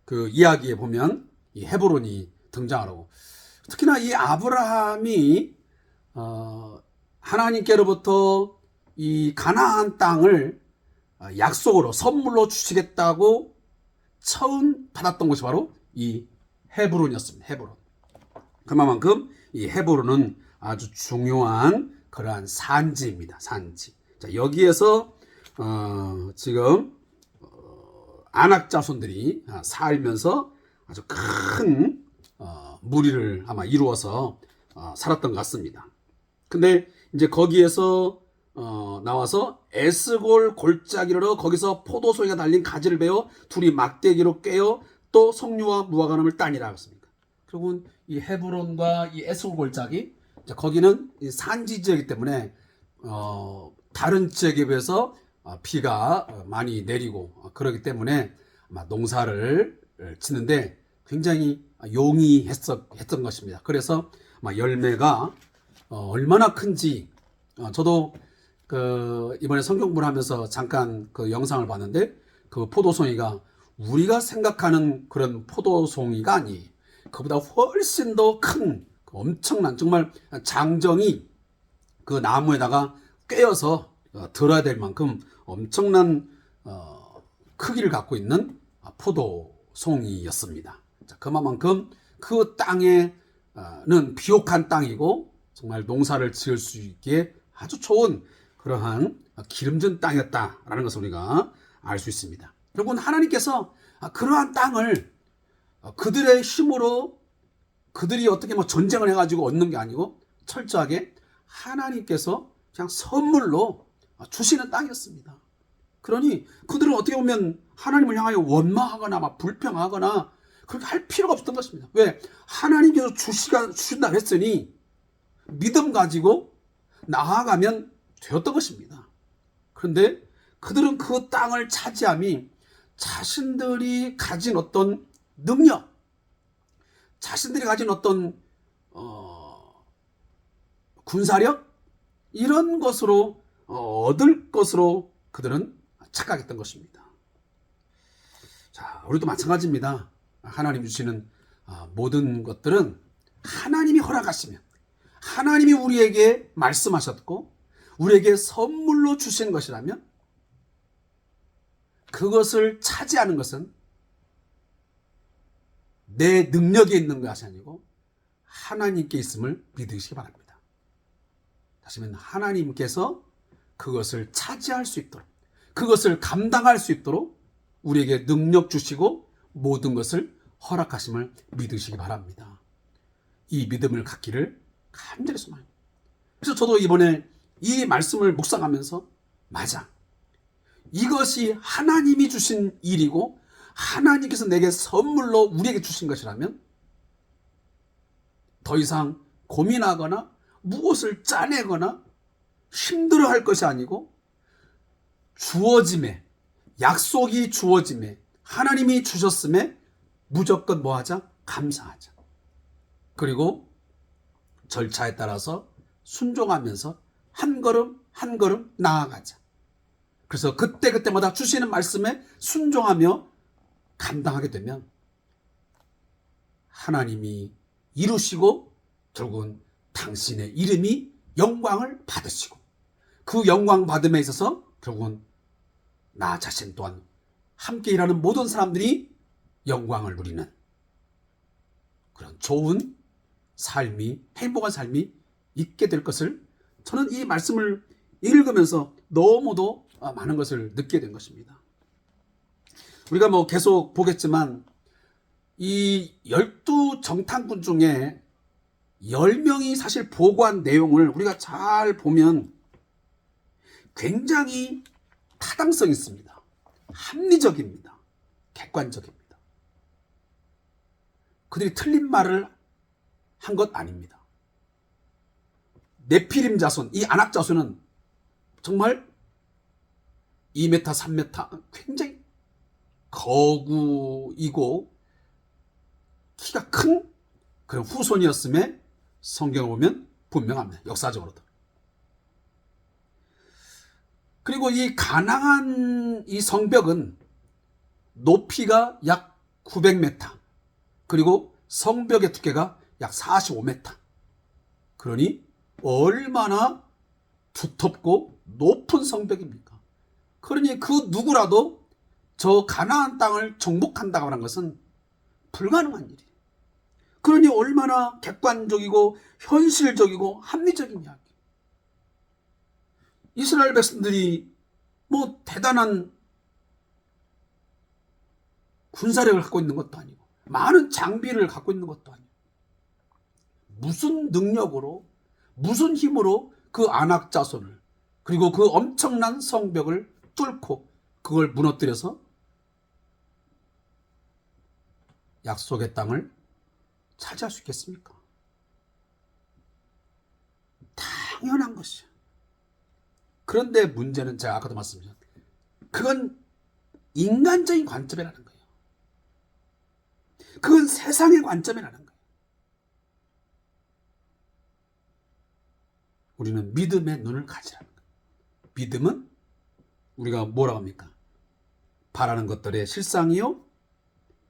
그 이야기에 보면 이 헤브론이 등장하고, 특히나 이 아브라함이 하나님께로부터 이 가나안 땅을 약속으로 선물로 주시겠다고 처음 받았던 것이 바로 이 헤브론이었습니다. 헤브론. 그만큼 이 헤브론은 아주 중요한 그러한 산지입니다. 산지. 자, 여기에서 지금 아낙 자손들이 살면서 아주 큰 무리를 아마 이루어서 살았던 것 같습니다. 근데 이제 거기에서 나와서 에스골 골짜기로 거기서 포도송이가 달린 가지를 베어 둘이 막대기로 꿰어 또 석류와 무화과나무를 따니라 했습니다. 결국은 이 헤브론과 이 에스골 골짜기, 거기는 산지 지역이기 때문에 다른 지역에 비해서 비가 많이 내리고 그러기 때문에 아마 농사를 짓는데 굉장히 용이했던 것입니다. 그래서 열매가 얼마나 큰지, 저도 이번에 성경공부를 하면서 잠깐 그 영상을 봤는데, 그 포도송이가 우리가 생각하는 그런 포도송이가 아니에요. 그보다 훨씬 더 큰 엄청난, 정말 장정이 그 나무에다가 꿰어서 들어야 될 만큼 엄청난 크기를 갖고 있는 포도송이였습니다. 그만큼 그 땅에는 비옥한 땅이고 정말 농사를 지을 수 있기에 아주 좋은 그러한 기름진 땅이었다라는 것을 우리가 알 수 있습니다. 결국은 하나님께서 그러한 땅을 그들의 힘으로 그들이 어떻게 전쟁을 해가지고 얻는 게 아니고 철저하게 하나님께서 그냥 선물로 주시는 땅이었습니다. 그러니 그들은 어떻게 보면 하나님을 향하여 원망하거나 불평하거나 그렇게 할 필요가 없었던 것입니다. 왜? 하나님께서 주신다고 했으니 믿음 가지고 나아가면 되었던 것입니다. 그런데 그들은 그 땅을 차지함이 자신들이 가진 어떤 능력, 자신들이 가진 어떤 군사력, 이런 것으로 얻을 것으로 그들은 착각했던 것입니다. 자, 우리도 마찬가지입니다. 하나님 주시는 모든 것들은 하나님이 허락하시면, 하나님이 우리에게 말씀하셨고 우리에게 선물로 주신 것이라면 그것을 차지하는 것은 내 능력에 있는 것이 아니고 하나님께 있음을 믿으시기 바랍니다. 다시 말하면 하나님께서 그것을 차지할 수 있도록, 그것을 감당할 수 있도록 우리에게 능력 주시고 모든 것을 허락하심을 믿으시기 바랍니다. 이 믿음을 갖기를 간절히 소망합니다. 그래서 저도 이번에 이 말씀을 묵상하면서, 맞아, 이것이 하나님이 주신 일이고 하나님께서 내게 선물로 우리에게 주신 것이라면 더 이상 고민하거나 무엇을 짜내거나 힘들어할 것이 아니고, 주어짐에, 약속이 주어짐에, 하나님이 주셨음에 무조건 뭐하자? 감사하자. 그리고 절차에 따라서 순종하면서 한 걸음 한 걸음 나아가자. 그래서 그때마다 주시는 말씀에 순종하며 감당하게 되면 하나님이 이루시고 결국은 당신의 이름이 영광을 받으시고, 그 영광 받음에 있어서 결국은 나 자신 또한 함께 일하는 모든 사람들이 영광을 누리는 그런 좋은 삶이, 행복한 삶이 있게 될 것을 저는 이 말씀을 읽으면서 너무도 많은 것을 느끼게 된 것입니다. 우리가 계속 보겠지만 이 12정탐꾼 중에 10명이 사실 보고한 내용을 우리가 잘 보면 굉장히 타당성이 있습니다. 합리적입니다. 객관적입니다. 그들이 틀린 말을 한 것 아닙니다. 네피림 자손, 이 아낙 자손은 정말 2m, 3m 굉장히 거구이고 키가 큰 그런 후손이었음에 성경을 보면 분명합니다. 역사적으로도. 그리고 이 가나안 이 성벽은 높이가 약 900m, 그리고 성벽의 두께가 약 45m. 그러니 얼마나 두텁고 높은 성벽입니까? 그러니 그 누구라도 저 가나안 땅을 정복한다고 하는 것은 불가능한 일이에요. 그러니 얼마나 객관적이고 현실적이고 합리적인 이야기. 이스라엘 백성들이 뭐 대단한 군사력을 갖고 있는 것도 아니고 많은 장비를 갖고 있는 것도 아니고 무슨 능력으로 무슨 힘으로 그 안악 자손을 그리고 그 엄청난 성벽을 뚫고 그걸 무너뜨려서 약속의 땅을 차지할 수 있겠습니까? 당연한 것이죠. 그런데 문제는 제가 아까도 말씀드렸죠. 그건 인간적인 관점이라는 거예요. 그건 세상의 관점이라는 거예요. 우리는 믿음의 눈을 가지라는 거예요. 믿음은 우리가 뭐라고 합니까? 바라는 것들의 실상이요,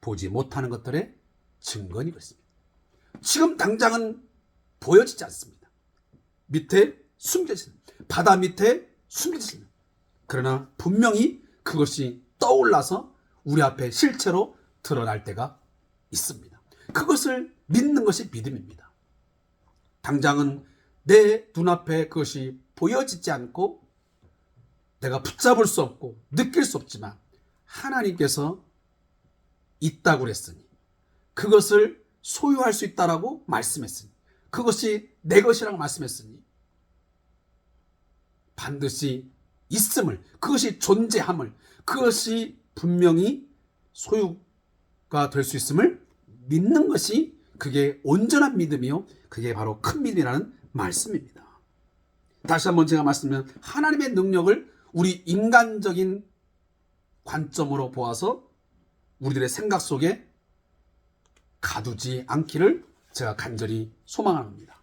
보지 못하는 것들의 증거니 그렇습니다. 지금 당장은 보여지지 않습니다. 밑에 숨겨진, 바다 밑에 숨겨진. 그러나 분명히 그것이 떠올라서 우리 앞에 실체로 드러날 때가 있습니다. 그것을 믿는 것이 믿음입니다. 당장은 내 눈앞에 그것이 보여지지 않고 내가 붙잡을 수 없고 느낄 수 없지만 하나님께서 있다고 그랬으니, 그것을 소유할 수 있다라고 말씀했으니, 그것이 내 것이라고 말씀했으니 반드시 있음을, 그것이 존재함을, 그것이 분명히 소유가 될 수 있음을 믿는 것이, 그게 온전한 믿음이요, 그게 바로 큰 믿음이라는 말씀입니다. 다시 한번 제가 말씀드리면 하나님의 능력을 우리 인간적인 관점으로 보아서 우리들의 생각 속에 가두지 않기를 제가 간절히 소망합니다.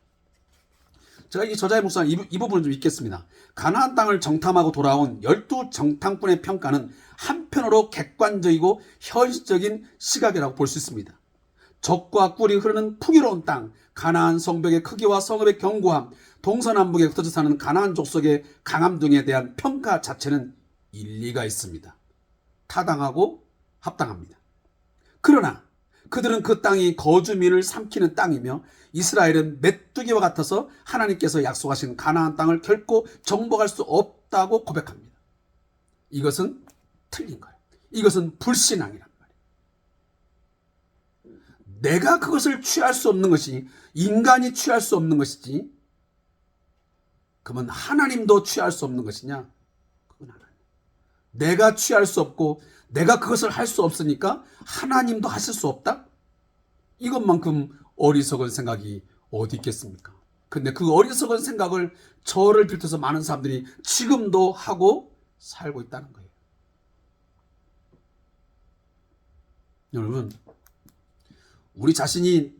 제가 이 저자의 묵상 이 부분을 좀 읽겠습니다. 가나안 땅을 정탐하고 돌아온 12 정탐꾼의 평가는 한편으로 객관적이고 현실적인 시각이라고 볼 수 있습니다. 적과 꿀이 흐르는 풍요로운 땅, 가나안 성벽의 크기와 성읍의 견고함, 동서남북에 흩어져 사는 가나안 족속의 강함 등에 대한 평가 자체는 일리가 있습니다. 타당하고 합당합니다. 그러나 그들은 그 땅이 거주민을 삼키는 땅이며 이스라엘은 메뚜기와 같아서 하나님께서 약속하신 가나안 땅을 결코 정복할 수 없다고 고백합니다. 이것은 틀린 거예요. 이것은 불신앙이란 말이에요. 내가 그것을 취할 수 없는 것이, 인간이 취할 수 없는 것이지, 그러면 하나님도 취할 수 없는 것이냐? 그건 아니에요. 내가 취할 수 없고 내가 그것을 할 수 없으니까 하나님도 하실 수 없다? 이것만큼 어리석은 생각이 어디 있겠습니까? 근데 그 어리석은 생각을 저를 비롯해서 많은 사람들이 지금도 하고 살고 있다는 거예요. 여러분, 우리 자신이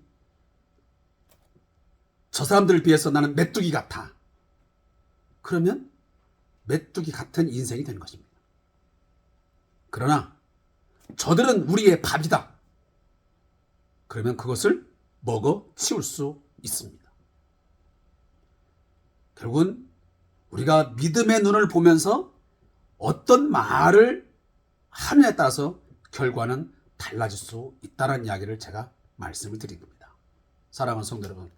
저 사람들을 비해서 나는 메뚜기 같아. 그러면 메뚜기 같은 인생이 되는 것입니다. 그러나 저들은 우리의 밥이다. 그러면 그것을 먹어 치울 수 있습니다. 결국은 우리가 믿음의 눈을 보면서 어떤 말을 하느냐에 따라서 결과는 달라질 수 있다는 이야기를 제가 말씀을 드린 겁니다. 사랑하는 성도 여러분,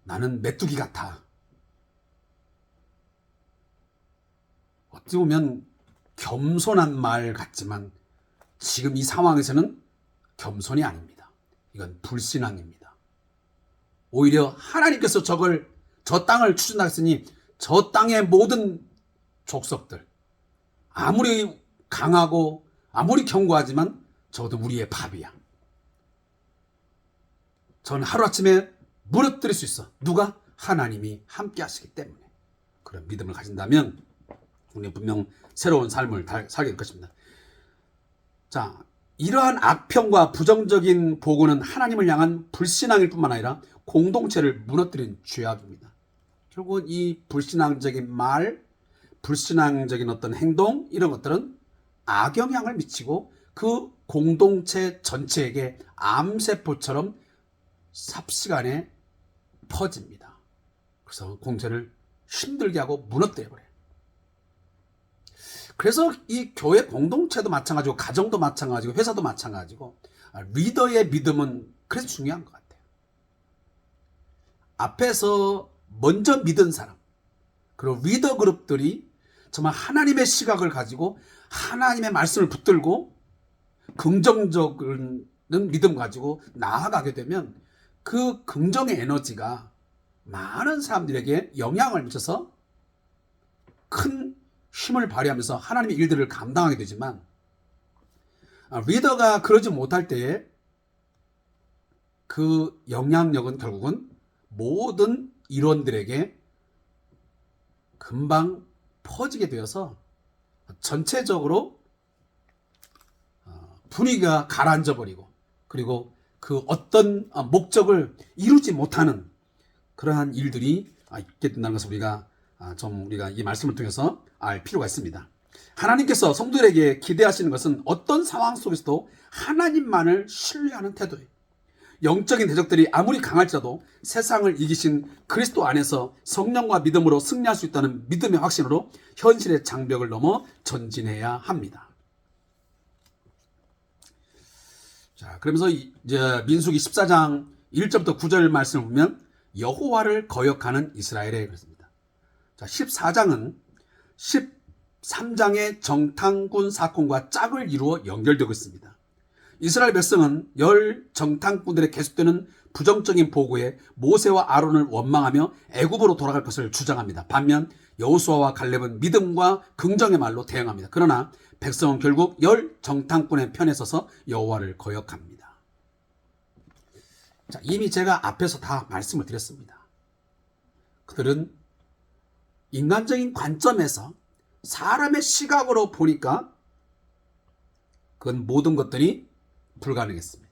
나는 메뚜기 같아. 어찌 보면 겸손한 말 같지만 지금 이 상황에서는 겸손이 아닙니다. 이건 불신앙입니다. 오히려 하나님께서 저 땅을 추진하셨으니 저 땅의 모든 족속들, 아무리 강하고 아무리 견고하지만 저도 우리의 밥이야. 저는 하루아침에 무너뜨릴 수 있어. 누가? 하나님이 함께 하시기 때문에. 그런 믿음을 가진다면 우리는 분명 새로운 삶을 살게 될 것입니다. 자, 이러한 악평과 부정적인 보고는 하나님을 향한 불신앙일 뿐만 아니라 공동체를 무너뜨린 죄악입니다. 결국은 이 불신앙적인 말, 불신앙적인 어떤 행동 이런 것들은 악영향을 미치고 그 공동체 전체에게 암세포처럼 삽시간에 퍼집니다. 그래서 공동체를 힘들게 하고 무너뜨려 버려요. 그래서 이 교회 공동체도 마찬가지고 가정도 마찬가지고 회사도 마찬가지고 리더의 믿음은 그래서 중요한 것 같아요. 앞에서 먼저 믿은 사람 그리고 리더 그룹들이 정말 하나님의 시각을 가지고 하나님의 말씀을 붙들고 긍정적인 믿음 가지고 나아가게 되면 그 긍정의 에너지가 많은 사람들에게 영향을 미쳐서 큰 힘을 발휘하면서 하나님의 일들을 감당하게 되지만 리더가 그러지 못할 때에 그 영향력은 결국은 모든 일원들에게 금방 퍼지게 되어서 전체적으로 분위기가 가라앉아 버리고 그리고 그 어떤 목적을 이루지 못하는 그러한 일들이 있게 된다는 것을 우리가 이 말씀을 통해서 알 필요가 있습니다. 하나님께서 성도들에게 기대하시는 것은 어떤 상황 속에서도 하나님만을 신뢰하는 태도예요. 영적인 대적들이 아무리 강할지라도 세상을 이기신 그리스도 안에서 성령과 믿음으로 승리할 수 있다는 믿음의 확신으로 현실의 장벽을 넘어 전진해야 합니다. 자, 그러면서 이제 민수기 14장 1절부터 9절 말씀을 보면 여호와를 거역하는 이스라엘에 그렇습니다. 자, 14장은 13장의 정탐꾼 사건과 짝을 이루어 연결되고 있습니다. 이스라엘 백성은 열 정탐꾼들의 계속되는 부정적인 보고에 모세와 아론을 원망하며 애굽으로 돌아갈 것을 주장합니다. 반면 여호수아와 갈렙은 믿음과 긍정의 말로 대응합니다. 그러나 백성은 결국 열 정탐꾼의 편에 서서 여호와를 거역합니다. 자, 이미 제가 앞에서 다 말씀을 드렸습니다. 그들은 인간적인 관점에서 사람의 시각으로 보니까 그건 모든 것들이 불가능했습니다.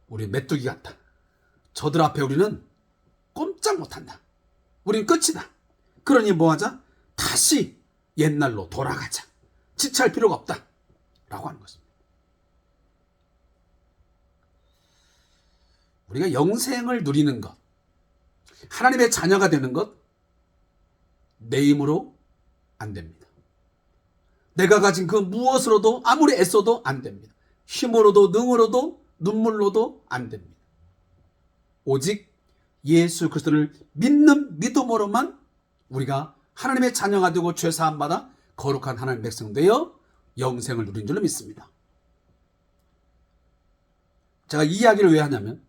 우리 메뚜기 같다. 저들 앞에 우리는 꼼짝 못한다. 우린 끝이다. 그러니 뭐하자? 다시 옛날로 돌아가자. 지체할 필요가 없다. 라고 하는 것입니다. 우리가 영생을 누리는 것, 하나님의 자녀가 되는 것, 내 힘으로 안 됩니다. 내가 가진 그 무엇으로도 아무리 애써도 안 됩니다. 힘으로도 능으로도 눈물로도 안 됩니다. 오직 예수 그리스도를 믿는 믿음으로만 우리가 하나님의 자녀가 되고 죄 사함 받아 거룩한 하나님의 백성 되어 영생을 누린 줄로 믿습니다. 제가 이 이야기를 왜 하냐면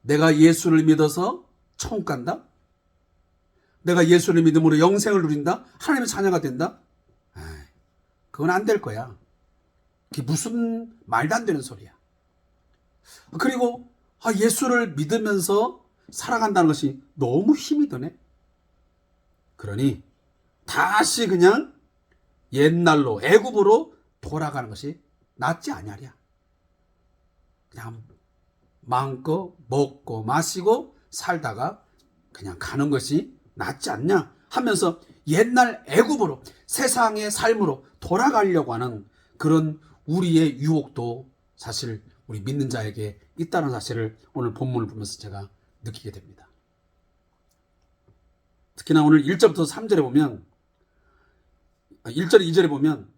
내가 예수를 믿어서 천국 간다? 내가 예수를 믿음으로 영생을 누린다? 하나님의 자녀가 된다? 그건 안 될 거야. 그게 무슨 말도 안 되는 소리야. 그리고 예수를 믿으면서 살아간다는 것이 너무 힘이 드네. 그러니 다시 그냥 옛날로 애굽으로 돌아가는 것이 낫지 않냐랴. 그냥 마음껏 먹고 마시고 살다가 그냥 가는 것이 낫지 않냐 하면서 옛날 애굽으로 세상의 삶으로 돌아가려고 하는 그런 우리의 유혹도 사실 우리 믿는 자에게 있다는 사실을 오늘 본문을 보면서 제가 느끼게 됩니다. 특히나 오늘 1절부터 3절에 보면 1절 2절에 보면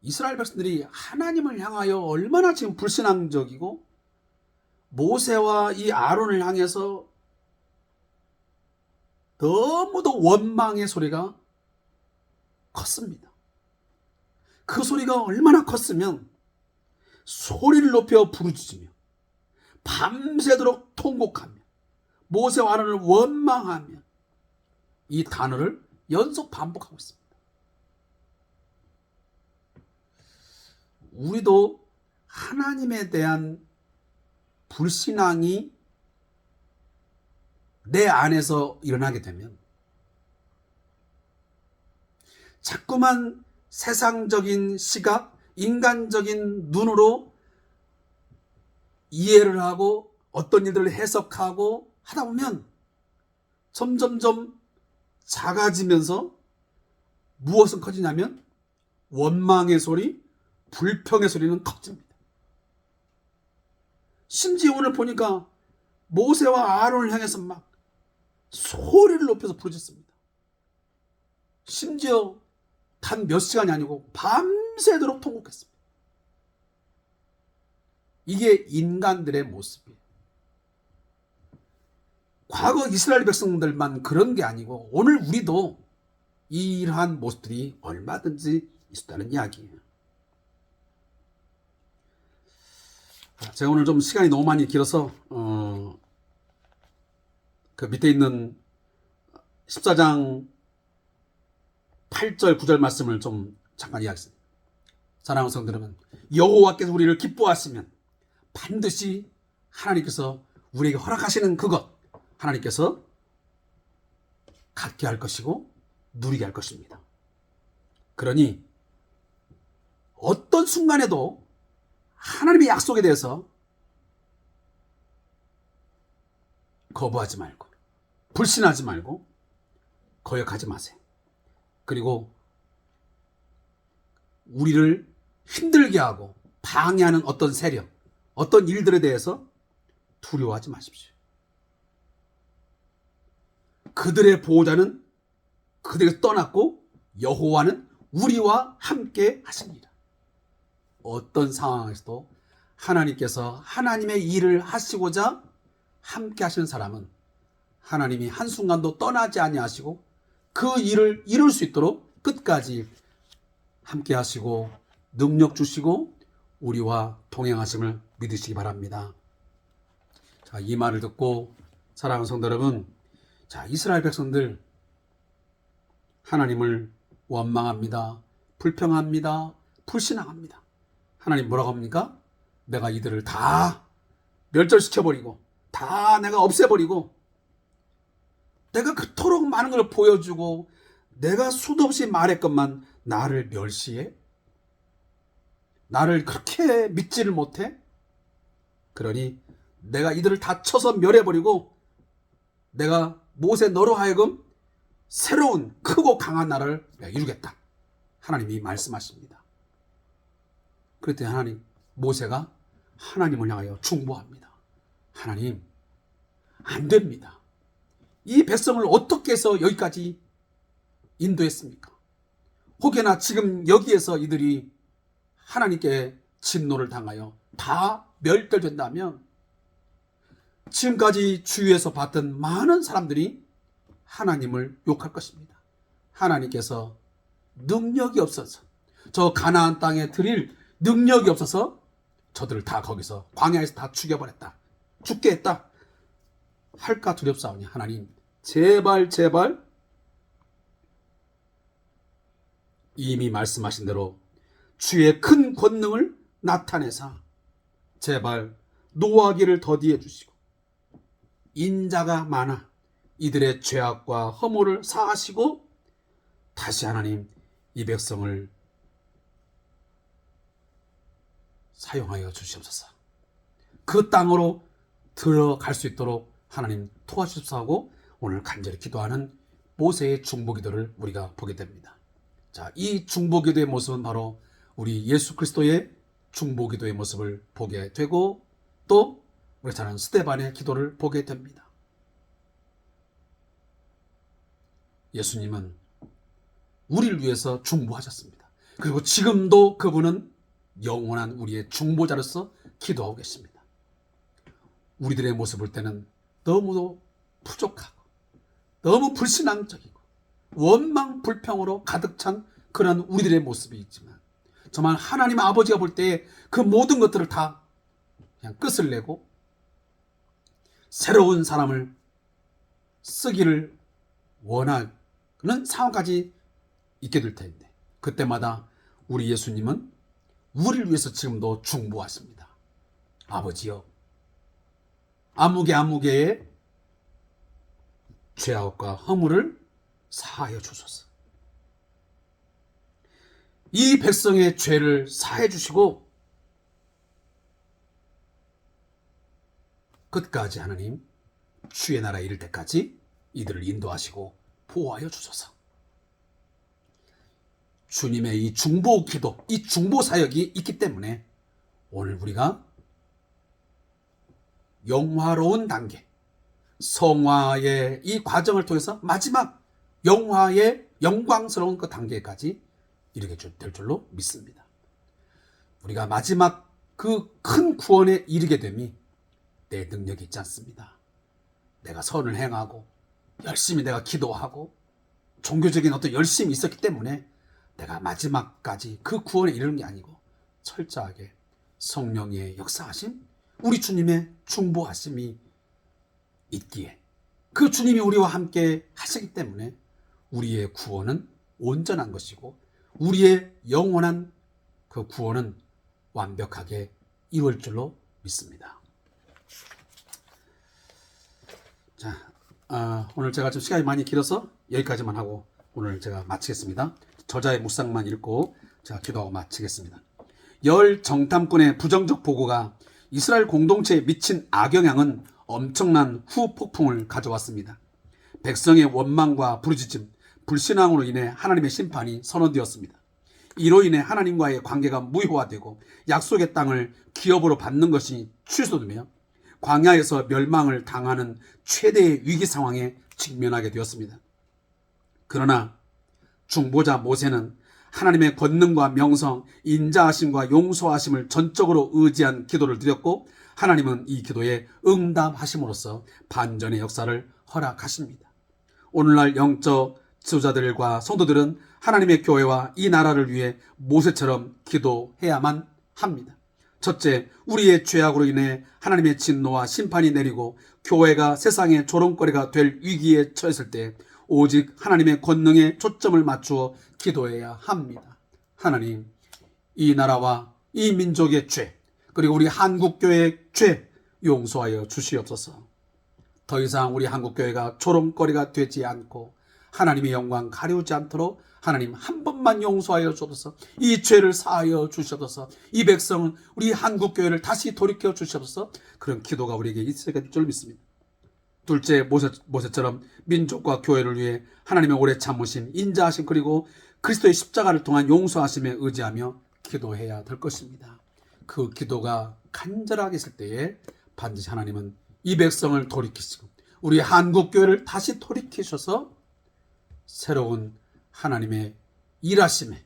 이스라엘 백성들이 하나님을 향하여 얼마나 지금 불신앙적이고 모세와 이 아론을 향해서 너무도 원망의 소리가 컸습니다. 그 소리가 얼마나 컸으면 소리를 높여 부르짖으며 밤새도록 통곡하며 모세와 아론을 원망하며 이 단어를 연속 반복하고 있습니다. 우리도 하나님에 대한 불신앙이 내 안에서 일어나게 되면 자꾸만 세상적인 시각, 인간적인 눈으로 이해를 하고 어떤 일들을 해석하고 하다 보면 점점점 작아지면서 무엇은 커지냐면 원망의 소리, 불평의 소리는 커집니다. 심지어 오늘 보니까 모세와 아론을 향해서 막 소리를 높여서 부르짖습니다. 심지어 단 몇 시간이 아니고 밤새도록 통곡했습니다. 이게 인간들의 모습이에요. 과거 이스라엘 백성들만 그런 게 아니고 오늘 우리도 이러한 모습들이 얼마든지 있었다는 이야기예요. 제가 오늘 좀 시간이 너무 많이 길어서 그 밑에 있는 14장 8절 9절 말씀을 좀 잠깐 이야기했습니다. 사랑하는 성도 여러분, 여호와께서 우리를 기뻐하시면 반드시 하나님께서 우리에게 허락하시는 그것 하나님께서 갖게 할 것이고 누리게 할 것입니다. 그러니 어떤 순간에도 하나님의 약속에 대해서 거부하지 말고 불신하지 말고 거역하지 마세요. 그리고 우리를 힘들게 하고 방해하는 어떤 세력, 어떤 일들에 대해서 두려워하지 마십시오. 그들의 보호자는 그들에게서 떠났고 여호와는 우리와 함께 하십니다. 어떤 상황에서도 하나님께서 하나님의 일을 하시고자 함께 하시는 사람은 하나님이 한순간도 떠나지 아니하시고 그 일을 이룰 수 있도록 끝까지 함께 하시고 능력 주시고 우리와 동행하심을 믿으시기 바랍니다. 자, 이 말을 듣고 사랑하는 성도 여러분, 자, 이스라엘 백성들 하나님을 원망합니다. 불평합니다. 불신앙합니다. 하나님 뭐라고 합니까? 내가 이들을 다 멸절시켜버리고 다 내가 없애버리고 내가 그토록 많은 걸 보여주고 내가 수도 없이 말했건만 나를 멸시해? 나를 그렇게 믿지를 못해? 그러니 내가 이들을 다 쳐서 멸해버리고 내가 모세 너로 하여금 새로운 크고 강한 나라를 이루겠다. 하나님이 말씀하십니다. 그랬더니 하나님, 모세가 하나님을 향하여 중보합니다. 하나님, 안 됩니다. 이 백성을 어떻게 해서 여기까지 인도했습니까? 혹여나 지금 여기에서 이들이 하나님께 진노를 당하여 다 멸절된다면 지금까지 주위에서 봤던 많은 사람들이 하나님을 욕할 것입니다. 하나님께서 능력이 없어서 저 가나안 땅에 드릴 능력이 없어서 저들을 다 거기서 광야에서 다 죽여버렸다. 죽게 했다. 할까 두렵사오니 하나님 제발 이미 말씀하신 대로 주의 큰 권능을 나타내사 제발 노하기를 더디해 주시고 인자가 많아 이들의 죄악과 허물을 사하시고 다시 하나님 이 백성을 사용하여 주시옵소서. 그 땅으로 들어갈 수 있도록 하나님 도와주십사 하고 오늘 간절히 기도하는 모세의 중보기도를 우리가 보게 됩니다. 자, 이 중보기도의 모습은 바로 우리 예수 그리스도의 중보기도의 모습을 보게 되고 또 우리 잘 아는 스데반의 기도를 보게 됩니다. 예수님은 우리를 위해서 중보하셨습니다. 그리고 지금도 그분은 영원한 우리의 중보자로서 기도하고 계십니다. 우리들의 모습을 볼 때는 너무도 부족하고 너무 불신앙적이고 원망 불평으로 가득 찬 그런 우리들의 모습이 있지만 정말 하나님 아버지가 볼 때 그 모든 것들을 다 그냥 끝을 내고 새로운 사람을 쓰기를 원하는 상황까지 있게 될 텐데 그때마다 우리 예수님은 우리를 위해서 지금도 중보하십니다. 아버지여 아무개의 죄악과 허물을 사하여 주소서. 이 백성의 죄를 사해 주시고 끝까지 하나님 주의 나라에 이를 때까지 이들을 인도하시고 보호하여 주소서. 주님의 이 중보 기도, 이 중보 사역이 있기 때문에 오늘 우리가 영화로운 단계, 성화의 이 과정을 통해서 마지막 영화의 영광스러운 그 단계까지 이르게 될 줄로 믿습니다. 우리가 마지막 그 큰 구원에 이르게 됨이 내 능력이 있지 않습니다. 내가 선을 행하고 열심히 내가 기도하고 종교적인 어떤 열심이 있었기 때문에 내가 마지막까지 그 구원에 이르는 게 아니고 철저하게 성령의 역사하심, 우리 주님의 중보하심이 있기에 그 주님이 우리와 함께 하시기 때문에 우리의 구원은 온전한 것이고 우리의 영원한 그 구원은 완벽하게 이룰 줄로 믿습니다. 자, 오늘 제가 좀 시간이 많이 길어서 여기까지만 하고 오늘 제가 마치겠습니다. 저자의 묵상만 읽고 제가 기도하고 마치겠습니다. 열 정탐꾼의 부정적 보고가 이스라엘 공동체에 미친 악영향은 엄청난 후폭풍을 가져왔습니다. 백성의 원망과 부르짖음, 불신앙으로 인해 하나님의 심판이 선언되었습니다. 이로 인해 하나님과의 관계가 무효화되고 약속의 땅을 기업으로 받는 것이 취소되며 광야에서 멸망을 당하는 최대의 위기 상황에 직면하게 되었습니다. 그러나 중보자 모세는 하나님의 권능과 명성, 인자하심과 용서하심을 전적으로 의지한 기도를 드렸고 하나님은 이 기도에 응답하심으로써 반전의 역사를 허락하십니다. 오늘날 영적 지도자들과 성도들은 하나님의 교회와 이 나라를 위해 모세처럼 기도해야만 합니다. 첫째, 우리의 죄악으로 인해 하나님의 진노와 심판이 내리고 교회가 세상의 조롱거리가 될 위기에 처했을 때 오직 하나님의 권능에 초점을 맞추어 기도해야 합니다. 하나님, 이 나라와 이 민족의 죄, 그리고 우리 한국교회의 죄 용서하여 주시옵소서. 더 이상 우리 한국교회가 조롱거리가 되지 않고 하나님의 영광 가려우지 않도록 하나님 한 번만 용서하여 주옵소서. 이 죄를 사하여 주시옵소서. 이 백성은 우리 한국교회를 다시 돌이켜 주시옵소서. 그런 기도가 우리에게 있어야 될 줄 믿습니다. 둘째, 모세처럼 민족과 교회를 위해 하나님의 오래 참으심, 인자하심 그리고 그리스도의 십자가를 통한 용서하심에 의지하며 기도해야 될 것입니다. 그 기도가 간절하게 있을 때에 반드시 하나님은 이 백성을 돌이키시고 우리 한국교회를 다시 돌이키셔서 새로운 하나님의 일하심에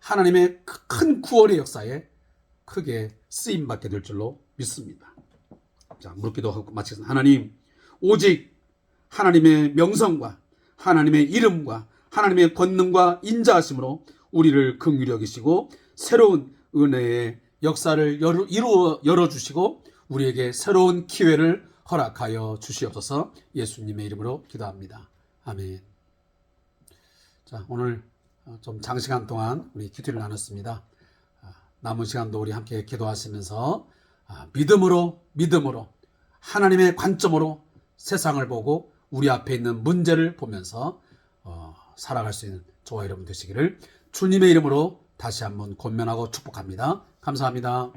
하나님의 큰 구원의 역사에 크게 쓰임받게 될 줄로 믿습니다. 자, 무릎 기도하고 마치겠습니다. 하나님, 오직 하나님의 명성과 하나님의 이름과 하나님의 권능과 인자하심으로 우리를 긍휼히 여기시고 새로운 은혜의 역사를 열어주시고 우리에게 새로운 기회를 허락하여 주시옵소서. 예수님의 이름으로 기도합니다. 아멘. 자, 오늘 좀 장시간 동안 우리 기도를 나눴습니다. 남은 시간도 우리 함께 기도하시면서 믿음으로 하나님의 관점으로 세상을 보고 우리 앞에 있는 문제를 보면서 살아갈 수 있는 저와 여러분 되시기를 주님의 이름으로 다시 한번 권면하고 축복합니다. 감사합니다.